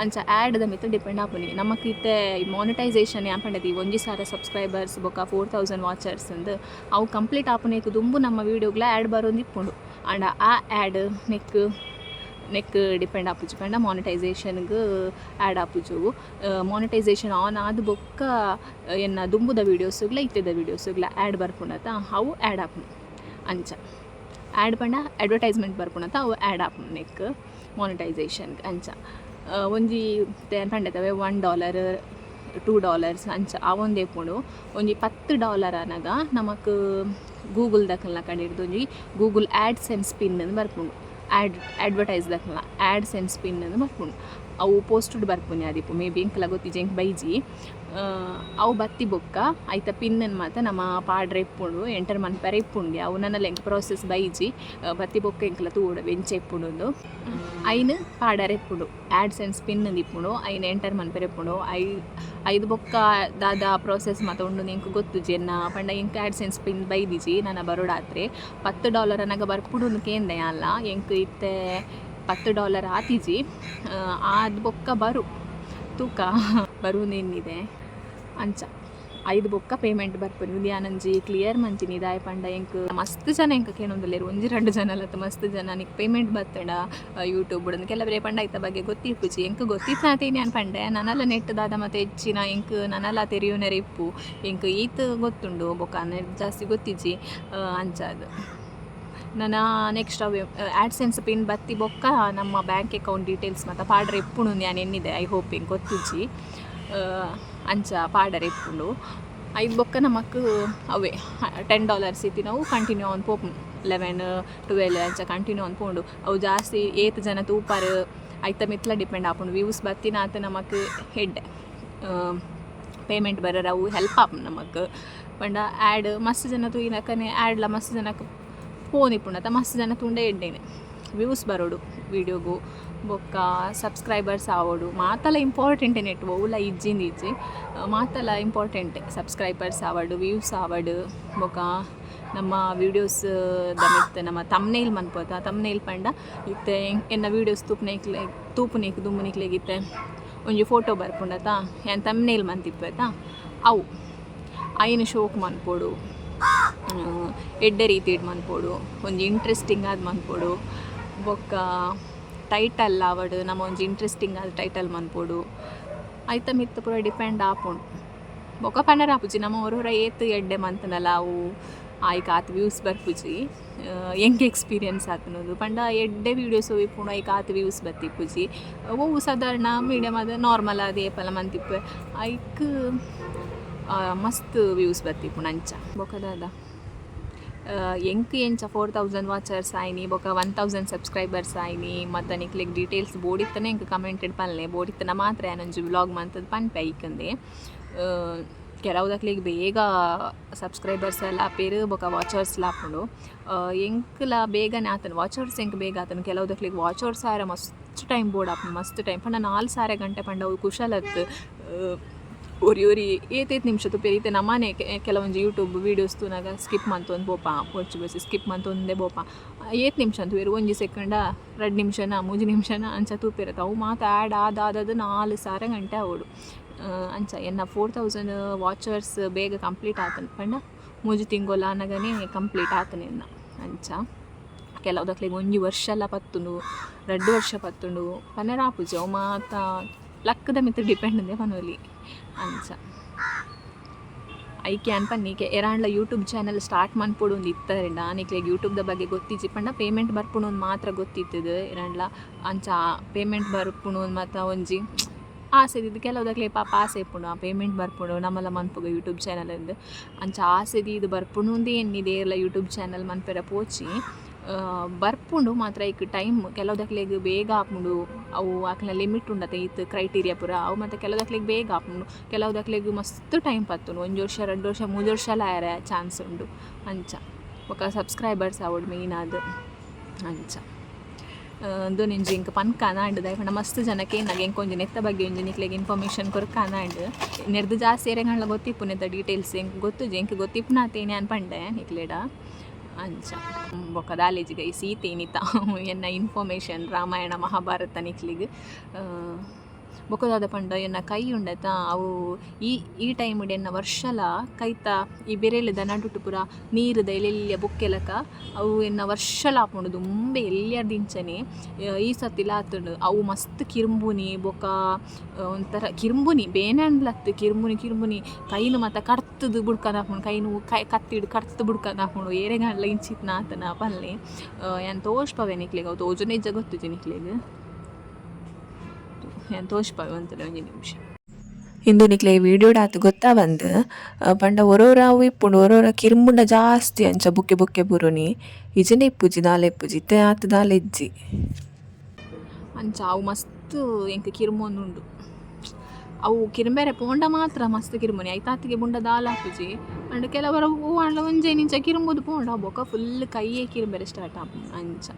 ಅಂಚ ಆ್ಯಡ್ದ ಮಿತ್ತು ಡಿಪೆಂಡ್ ಆಪುನಿ ನಮಕಿತ್ತೆ ಮಾನಿಟೈಸೇಷನ್ ಯಾನ್ ಪಂಡತಿ 1,000 ಸಬ್ಸ್ಕ್ರೈಬರ್ಸ್ ಬೊಕ್ಕ 4000 ವಾಚರ್ಸ್ ಅಂದು ಅವು ಕಂಪ್ಲೀಟ್ ಆಪುನೇಕು ದುಂಬು ನಮ್ಮ ವೀಡಿಯೋಗ್ಲ ಆ್ಯಡ್ ಬರೋಂದಿಪ್ಪುಂಡು ಆಂಡ ಆ ಆ್ಯಡ್ ನೆಕ್ ಡಿಪೆಂಡ್ ಆಪುಜಿ ಪಂಡ ಮಾನಿಟೈಸೇಷನ್ಗೆ ಆ್ಯಡ್ ಆಪುಜು ಮಾನಿಟೈಸೇಷನ್ ಆನ್ ಆದ ಬೊಕ್ಕ ಎನ್ನ ದುಂಬುದ ವೀಡಿಯೋಸುಗ್ಲ ಇತ್ತೆದ ವೀಡಿಯೋಸುಗ್ಲ ಆ್ಯಡ್ ಬರ್ಪುಂಡತ ಅವು ಆ್ಯಡ್ ಆಪುಂಡು ಅಂಚ ಆ್ಯಡ್ ಪಂಡ ಅಡ್ವರ್ಟೈಸ್ಮೆಂಟ್ ಬರ್ಪುಣತ ಅವು ಆ್ಯಡ್ ಆಪುಂಡು ನೆಕ್ ಮಾನಿಟೈಸೇಷನ್ಗೆ ಅಂಚ ಒಂಜಿ ಪಂಡತವೆ $1 $2 ಅಂಚ ಅವೊಂದು ಎಪ್ಪುಂಡು ಒಂಜಿ $10 ಅನಗ ನಮಕ್ ಗೂಗಲ್ ದಕ್ಕಲ್ನ ಕಡಿಡ್ದು ಒಂಜಿ ಗೂಗಲ್ ಆ್ಯಡ್ಸೆನ್ಸ್ ಪಿನ್ ಅಂದು ಬರ್ಪುಂಡು ಅಡ್ವರ್ಟೈಸ್ ದಕ್ಕಲ್ನ ಆ್ಯಡ್ಸೆನ್ಸ್ ಪಿನ್ ಅಂದು ಬರ್ಪುಂಡು ಅವು ಪೋಸ್ಟುಡ್ ಬರ್ಪುನಿ ಆದಿಪ್ಪು ಮೇ ಬಿ ಎಂಕ್ಲ ಗೊತ್ತಿಜೆ ಎಂಕ್ ಬೈಜಿ ಅವು ಬತ್ತಿ ಬೊಕ್ಕ ಐತ ಪಿನ್ನನ್ನು ಮಾತ ನಮ್ಮ ಪಾಡ್ರೆ ಇಪ್ಪುಂಡು ಎಂಟರ್ ಮನ್ಪರೆ ಇಪ್ಪುಂಡು ಅವು ನನ್ನಲ್ಲಿ ಎಂಕ್ ಪ್ರೋಸೆಸ್ ಬೈಜಿ ಬತ್ತಿ ಬೊಕ್ಕ ಎಂಕ್ಲ ತೂಡು ಬೆಂಚೆ ಇಪ್ಪುಂಡು ಐನು ಪಾಡರೆ ಇಪ್ಪುಂಡು ಆ್ಯಡ್ಸೆನ್ಸ್ ಪಿನ್ ಇಪ್ಪುಂಡು ಐನು ಎಂಟರ್ ಮನ್ಪರೆ ಇಪ್ಪುಂಡು ಐದು ಬೊಕ್ಕ ದಾದ ಪ್ರೋಸೆಸ್ ಮಾತ ಉಂಡು ಎಂಕ್ ಗೊತ್ತು ಜೆನ್ನ ಪಂಡ ಎಂಕ್ ಆ್ಯಡ್ಸೆನ್ಸ್ ಪಿನ್ ಬೈದಿಜಿ ನನ್ನ ಬರೋಡಾತ್ರೆ $10 ನನಗ ಬರ್ಪುಡು ಕೇಂದೆ ಅಲ್ಲ ಎಂಕ್ ಇತ್ತೆ $10 ಆತಿಜಿ ಅದು ಬೊಕ್ಕ ಬರು ತೂಕ ಬರುವುದೇನಿದೆ ಅಂಚ 5 ಬೊಕ್ಕ ಪೇಮೆಂಟ್ ಬರ್ಪುನಿ ಉದ್ಯಾನಂಜಿ ಕ್ಲಿಯರ್ ಮಂಚಿನಿ ದಾಯ ಪಂಡ ಎಂಕ್ ಮಸ್ತ್ ಜನ ಎಂಕ ಕೇಳೊಂದುಲ್ಲೇರು 1-2 ಜನ ಅಲ್ಲತ್ತ ಮಸ್ತ್ ಜನ ನಿಕ್ ಪೇಮೆಂಟ್ ಬತ್ತಡ ಯೂಟ್ಯೂಬ್ ಉಡಂದು ಕೆಲವರೇ ಪಂಡ ಐತ ಬಗ್ಗೆ ಗೊತ್ತಿಪ್ಪುಜಿ ಎಂಕ್ ಗೊತ್ತಿತ್ತಾತೀನಿ ಅನ್ ಪಂಡೆ ನನ್ನಲ್ಲ ನೆಟ್ ದಾದ ಮತ್ತೆ ಹೆಚ್ಚಿನ ಎಂಕ್ ನನ್ನಲ್ಲ ತೆರಿಯೋನರೆ ಇಪ್ಪು ಎಂಕ್ ಈತ್ ಗೊತ್ತುಂಡು ಬೊಕ್ಕ ಜಾಸ್ತಿ ಗೊತ್ತಿಜ್ಜಿ ಅಂಚ ಅದು ನನ್ನ ನೆಕ್ಸ್ಟ್ ಅವು ಆ್ಯಡ್ಸೆನ್ಸ್ ಪಿನ್ ಬತ್ತಿ ಬೊಕ್ಕ ನಮ್ಮ ಬ್ಯಾಂಕ್ ಅಕೌಂಟ್ ಡೀಟೇಲ್ಸ್ ಮತ್ತು ಪಾಡ್ರೆ ಇಪ್ಪುಂಡು ನಾನು ಎನ್ನಿದೆ ಐ ಹೋಪ್ ಹಿಂಗೆ ಗೊತ್ತಿಜ್ಜಿ ಅಂಚ ಪಾಡರೆ ಇಪ್ಪುಂಡು ಐದು ಬೊಕ್ಕ ನಮಕ್ ಅವೇ $10 ಇತ್ತು ನಾವು ಕಂಟಿನ್ಯೂ ಆನ್ ಪೋಪು 11-12 ಅಂಚ ಕಂಟಿನ್ಯೂ ಆನ್ ಪೋಂಡು ಅವು ಜಾಸ್ತಿ ಏತ್ ಜನ ತೂಪಾರು ಐತ ಮಿತ್ಲ ಡಿಪೆಂಡ್ ಆಪುಂಡು ವ್ಯೂಸ್ ಬತ್ತಿನ ಆತ ನಮಕ್ ಹೆಡ್ ಪೇಮೆಂಟ್ ಬರೋರು ಅವು ಹೆಲ್ಪ್ ಆಪು ನಮಕ್ ಪಂಡ ಆ್ಯಡ್ ಮಸ್ತ್ ಜನ ತೂಯಿನಕನೆ ಆ್ಯಡ್ಲ ಮಸ್ತ್ ಜನಕ್ಕೆ ಫೋನ್ ಇಪ್ಪುಂಡು ಮಸ್ತ್ ಜನ ತುಂಡೆ ಎಡ್ಡೇನೆ ವ್ಯೂಸ್ ಬರೋಡು ವೀಡಿಯೋಗು ಬೊಕ್ಕ ಸಬ್ಸ್ಕ್ರೈಬರ್ಸ್ ಆವೋಡು ಮಾತಲ್ಲ ಇಂಪಾರ್ಟೆಂಟೇ ನೆಟ್ ಓಲ ಇಜ್ಜಿ ಮಾತಲ್ಲ ಇಂಪಾರ್ಟೆಂಟೆ ಸಬ್ಸ್ಕ್ರೈಬರ್ಸ್ ಆವಡು ವ್ಯೂಸ್ ಆವಡು ಬೊಕ್ಕ ನಮ್ಮ ವೀಡಿಯೋಸ್ ದಮಿತ್ ನಮ್ಮ ತಮ್ನೇಲ್ ಮನ್ಪೋತ ತಮ್ನೇಲ್ ಪಂಡ ಇತ್ತೆ ಎನ್ನ ವೀಡಿಯೋಸ್ ತೂಪುನೇಕ್ ದುಮ್ಮುನಿಕ್ಲೆಗಿತ್ತೆ ಒಂಜಿ ಫೋಟೋ ಬರ್ಪುಂಡತ ಏನು ತಮ್ನೇಲ್ ಮಂತಿಪ್ಪತ ಅವು ಐನು ಶೋಕ್ ಮನ್ಪೋಡು ಎಡ್ಡೆ ರೀತಿ ಮನ್ಪೋಡು ಒಂಜಿ ಇಂಟ್ರೆಸ್ಟಿಂಗ್ ಆದ ಮನ್ಪೋಡು ಬೊಕ್ಕ ಟೈಟಲ್ ಆವಡು ನಮ್ಮ ಒಂಜಿ ಇಂಟ್ರೆಸ್ಟಿಂಗ್ ಆದ ಟೈಟಲ್ ಮನ್ಪೋಡು ಐತ ಮಿತ್ತ ಪೂರ ಡಿಪೆಂಡ್ ಆಪುಂಡು ಬೊಕ್ಕ ಪನ್ನರ ಆಪುಜಿ ನಮ್ಮ ಹೊರ ಏತ್ ಎಡ್ಡೆ ಮಂತನಲ್ಲ ಅವು ಆಯ್ಕೆ ಆತ ವ್ಯೂಸ್ ಬರ್ಪುಜಿ ಹೆಂಗೆ ಎಕ್ಸ್ಪೀರಿಯನ್ಸ್ ಆತನದು ಪಂಡ ಎಡ್ಡೆ ವೀಡಿಯೋಸ್ ಇಪ್ಪುಂಡು ಐಕೆ ಆತ ವ್ಯೂಸ್ ಬತ್ತಿಪ್ಪುಜಿ ಅವು ಸಾಧಾರಣ ಮೀಡಿಯಮ್ ಆದ ನಾರ್ಮಲ್ ಆದ ಏಪಲ ಮಂತಿಪ್ಪು ಐಕ್ ಮಸ್ತ್ ವ್ಯೂಸ್ ಬತ್ತಿಪ್ಪುಂಡು ಅಂಚ ಬೊಕ್ಕದಾದ ಎಂಕ್ ಎಂಚ 4,000 ವಾಚರ್ಸ್ ಆಯ್ನಿ ಬೊಕ್ಕ 1,000 ಸಬ್ಸ್ಕ್ರೈಬರ್ಸ್ ಆಯ್ನಿ ಮತ್ತು ನಿಕ್ಲಿಗೆ ಡೀಟೇಲ್ಸ್ ಬೋಡಿತ್ತನೇ ಎಂಕ್ ಕಮೆಂಟೆಡ್ ಪನ್ಲೆ ಬೋಡಿತ್ತನ ಮಾತ್ರ ಏನೊಂಜಿ ವ್ಲಾಗ್ ಮಂತದ್ದು ಪನ್ಪೆ ಐಕಂದೆ ಕೆಲವುದಕ್ಲಿಗೆ ಬೇಗ ಸಬ್ಸ್ಕ್ರೈಬರ್ಸ್ ಎಲ್ಲ ಆಪೇರು ಬೊಕ್ಕ ವಾಚರ್ಸ್ ಲಾಪುಂಡು ಎಂಕ್ಲ ಬೇಗನೆ ಆತನು ವಾಚರ್ಸ್ ಎಂಕ್ ಬೇಗ ಆತನು ಕೆಲವುದಕ್ಲಿಗೆ ವಾಚರ್ಸ್ ಆರ ಮಸ್ತ್ ಟೈಮ್ ಬೋರ್ಡ್ ಆಪುಂಡು ಮಸ್ತ್ ಟೈಮ್ ಪಂಡ 4 ಗಂಟೆ ಪಂಡ ಅವು ಕುಶಲತ್ತು ಒರಿ ಏತೈತು ನಿಮಿಷ ತುಪ್ಪೇರಿತೆ ನಮ್ಮನೆ ಕೆಲವೊಂದು ಯೂಟ್ಯೂಬ್ ವೀಡಿಯೋಸ್ ತೂನಾಗ ಸ್ಕಿಪ್ ಮಂತೊಂದು ಬೋಪ ಪೊರ್ಚು ಬಸಿ ಸ್ಕಿಪ್ ಮಂತೊಂದೇ ಬೋಪ ಏತ್ ನಿಮಿಷ ಅಂತ ಬೇರು 1 ಸೆಕೆಂಡ 2 ನಿಮಿಷನ 3 ನಿಮಿಷನ ಅಂಚ ತೂಪಿರತ್ತೆ ಅವು ಮಾತು ಆ್ಯಡ್ ಆದಾದದು 4 ಗಂಟೆ ಅವಡು ಅಂಚ ಎನ್ನ 4,000 ವಾಚರ್ಸ್ ಬೇಗ ಕಂಪ್ಲೀಟ್ ಆತನು ಪಂಡ 3 ತಿಂಗೋಲ ಅನ್ನಗನೇ ಕಂಪ್ಲೀಟ್ ಆತನೆ ಎನ್ನ ಅಂಚ ಕೆಲವುದಕ್ಲಿಗೆ 1 ವರ್ಷ ಎಲ್ಲ ಪತ್ತುಂಡು 2 ವರ್ಷ ಪತ್ತುಂಡು ಪನ್ನರ ಆಪುಜಿ ಅವು ಮಾತ ಲಕ್ಕದ ಮಿತ್ರ ಡಿಪೆಂಡ್ ಅಂದೆ ಪನೋಲಿ ಅಂಚ ಐಕೆ ಅನ್ಪನ್ನೀಕೆ ಎರಾಂಡ್ಲ ಯೂಟ್ಯೂಬ್ ಚಾನಲ್ ಸ್ಟಾರ್ಟ್ ಮನ್ಪೋಡು ಒಂದು ಇತ್ತಾರೆ ನಾನಿಕ್ಲೆಗೆ ಯೂಟ್ಯೂಬ್ದ ಬಗ್ಗೆ ಗೊತ್ತಿಜ್ಜಿ ಪಂಡ ಪೇಮೆಂಟ್ ಬರ್ಪುಣು ಒಂದು ಮಾತ್ರ ಗೊತ್ತಿತ್ತದು ಎರಾಂಡ್ಲ ಅಂಚ ಪೇಮೆಂಟ್ ಬರ್ಪುಣು ಒಂದು ಮಾತ್ರ ಒಂಜಿ ಆಸೆ ಇದ್ದು ಕೆಲವುದಕ್ಲೆ ಪಾಪ ಆಸೆ ಇಪ್ಪುಂಡು ಆ ಪೇಮೆಂಟ್ ಬರ್ಪುಂಡು ನಮ್ಮಲ್ಲ ಮನ್ಪುಗ ಯೂಟ್ಯೂಬ್ ಚಾನಲ್ ಅಂಚ ಆಸೆದಿ ಇದು ಬರ್ಪುಣು ಒಂದೇ ಎನ್ನಿದೆ ಎಲ್ಲ ಯೂಟ್ಯೂಬ್ ಚಾನಲ್ ಮನ್ಪೆರ ಪೋಚಿ ಬರ್ಪುಂಡು ಮಾತ್ರ ಈಗ ಟೈಮ್ ಕೆಲವುದಕ್ಲೆಗ್ ಬೇಗ ಆಪುಂಡು ಅವು ಆಕಲ ಲಿಮಿಟ್ ಉಂಡತೆ ಇತ್ತು ಕ್ರೈಟೀರಿಯಾ ಪೂರ ಅವು ಮತ್ತು ಕೆಲವುದಕ್ಲೆಗ್ ಬೇಗ ಆಪುಂಡು ಕೆಲವುದಕ್ಲೆಗ್ ಮಸ್ತ್ ಟೈಮ್ ಪತ್ತುಂಡು 1 ವರ್ಷ 2 ವರ್ಷ 3 ವರ್ಷ ಎಲ್ಲ ಆಯರ ಚಾನ್ಸ್ ಉಂಡು ಅಂಚ ಬೊಕ್ಕ ಸಬ್ಸ್ಕ್ರೈಬರ್ಸ್ ಆವಡು ಮೇಯ್ನ್ ಅದು ಅಂಚ ಅದು ನಿಂಜಿ ಇಂಕ ಪನ್ಕಾನಾಂಡು ದಯಪಂಡ ಮಸ್ತ್ ಜನಕ್ಕೆ ನನಗೆ ಎಂಕೊಂಜಿ ನೆತ್ತ ಬಗ್ಗೆ ಒಂಜಿ ನಿಕ್ಲೆಗೆ ಇನ್ಫಾರ್ಮೇಷನ್ ಕೊರ್ಕಾನಾಂಡು ನೆರ್ದು ಜಾಸ್ತಿ ಏರೆಗಳ ಗೊತ್ತಿಪ್ಪು ನೆತ್ತ ಡೀಟೇಲ್ಸ್ ಎಂಕ್ ಗೊತ್ತುಜಿ ಎಂಕ್ ಗೊತ್ತಿಪ್ಪುನಾತೇನೆ ಅನ್ಪಂಡೆ ನಿಕ್ಲೆಡ ಅಂಚ ಬೊಕ್ಕ ದಾಲೇಜಿಗೆ ಈ ಸೀತೇನಿತ ಎನ್ನ ಇನ್ಫಾರ್ಮೇಷನ್ ರಾಮಾಯಣ ಮಹಾಭಾರತ ನಿಕ್ಲಿಗೆ ಬೊಕ್ಕದಾದ ಪಂಡ ಎನ್ನ ಕೈ ಉಂಡತ ಅವು ಈ ಟೈಮ್ ಎನ್ನ ವರ್ಷಲ ಕೈತ ಈ ಬೆರೆಲದ ನಡುಟು ಪುರ ನೀರುದ ಎಲ್ಲೆಲ್ಲಿಯ ಬೊಕ್ಕೆಲಕ ಅವು ಎನ್ನ ವರ್ಷಲ ಆಪುಂಡು ದುಂಬೆ ಎಲ್ಲಿಯದಿಂಚನೆ ಈ ಸತಿಲ ಆತುಂಡು ಅವು ಮಸ್ತ್ ಕಿರ್ಂಬುನಿ ಬೊಕ್ಕ ಒಂಥರ ಕಿರ್ಂಬುನಿ ಬೇನಂಡ್ಲತ್ತು ಕಿರ್ಂಬುನಿ ಕೈನು ಮತ್ತು ಕಡ್ತದು ಬುಡ್ಕದ ಹಾಪುಂಡು ಕೈನು ಕತ್ತಿಡು ಕಡ್ತು ಬುಡ್ಕದ ಹಾಪುಂಡು ಏರೆಗಂಡ್ಲ ಇಂಚಿತ್ನ ಆತನ ಪಲ್ಲೆ ಏನು ತೋಷ್ಪವೆ ನಿಕ್ಲಿಗೆ ಅವು ತೋಜು ನಿಜ ಗೊತ್ತು ನಿಕ್ಲಿಗೆ ಏನು ತೋಷ್ಪವೆ ಅಂತಲೇ ಒಂಜಿ ನಿಮಿಷ ಇಂದು ನಿಕ್ಲೆ ವೀಡಿಯೋಡಾತು ಗೊತ್ತಾ ಬಂದು ಪಂಡ ಒರೋರಾವು ಇಪ್ಪುಂಡು ಒರೋರ ಕಿರ್ಮುಂಡ ಜಾಸ್ತಿ ಅಂಚ ಬುಕ್ಕೆ ಬುರುನಿ ಇಜನೆ ಇಪ್ಪುಜಿ ದಾಲೆ ಇಪ್ಪುಜಿ ಇತ್ತೆ ಆತು ದಾಲೆ ಇಜ್ಜಿ ಅಂಚ ಅವು ಮಸ್ತ್ ಮಸ್ತ್ ಎಂಕ್ ಕಿರುಮೊಂದುಂಡು. ಅವು ಕಿರುಂಬೇರೆ ಪೋಂಡ ಮಾತ್ರ ಮಸ್ತ್ ಕಿರುಮೊನಿ ಐತಾತಿಗೆ ಬುಂಡ ದಾಲ್ ಹಾಪುಜಿ ಅಂಡ್ ಕೆಲವರ ಹೂವಾಂಡ್ಲ ಒಂಜೆ ನಿಂಚ ಕಿರುಂಬುದು ಪೋಂಡ ಬೊಕ ಫುಲ್ ಕೈಯೇ ಕಿರುಂಬೇರೆ ಸ್ಟಾರ್ಟ್ ಆಪುಂಡು ಅಂಚ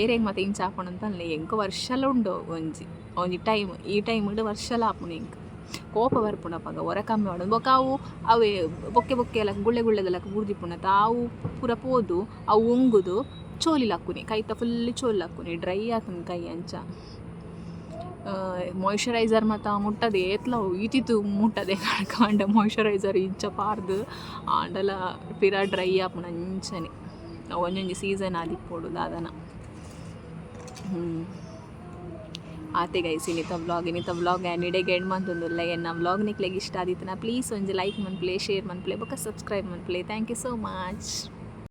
ಏರೆಗ್ ಮತ್ತೆ ಇಂಚ ಆಪುಂಡು ಅಂತಲೇ ಎಂಕ್ ವರ್ಷಲ ಉಂಡು ಒಂಜಿ ಟೈಮ್ ಈ ಟೈಮ್ ಇಡು ವರ್ಷಲ ಆಪುಂಡು ಎಂಕ್ ಕೋಪ ಬರ್ಪುಂಡಪ್ಪಾಗ ಹೊರ ಕಮ್ಮಿ ಮಾಡೋದು ಬೊಕ ಅವೇ ಬೊಕ್ಕೆ ಎಲ್ಲ ಗುಳ್ಳೆ ಗುಳ್ಳೆದೆಲ್ಲ ಬುಡ್ದಿಪ್ಪುಂಡತ ಅವು ಪೂರ ಪೋದು ಅವು ಉಂಗುದು ಚೋಲಿಲಾಕ್ಕುನಿ ಕೈತ ಫುಲ್ ಚೋಲಿಲಾಕ್ಕುನಿ ಡ್ರೈ ಆತುಂಡು ಕೈ ಅಂಚ. ಮಾಯ್ಶ್ಚರೈಸರ್ ಮತ್ತು ಮುಟ್ಟದೆ ಏತ್ಲ ಈತಿತ್ತು ಮುಟ್ಟದೆ ಕಣ್ಕಂಡ ಮಾಯ್ಶ್ಚರೈಸರ್ ಇಂಚ ಪಾರ್ದು ಆಂಡಲ ಪಿರ ಡ್ರೈ ಆಪುನ ಅಂಚನೆ ಒಂಜೊಂಜಿ ಸೀಸನ್ ಆದಿಪ್ಪೋಡು ದಾದನ. ಆತೆ ಗೈಸ್ ಇನ್ನಿತ ವ್ಲಾಗ್ ಎನಿಡೆಗೆ ಎಂಡ್ ಮಂತೊಂದುಲ್ಲ ಎನ್ನ ವ್ಲಾಗ್ ನಿಕ್ಲೆಗ್ ಇಷ್ಟ ಆದಿತ್ತನ ಪ್ಲೀಸ್ ಒಂಜಿ ಲೈಕ್ ಮನ್ಪ್ಲೆ ಶೇರ್ ಮನ್ಪ್ಲೆ ಬೊಕ ಸಬ್ಸ್ಕ್ರೈಬ್ ಮನ್ಪ್ಲೆ. Thank you so much.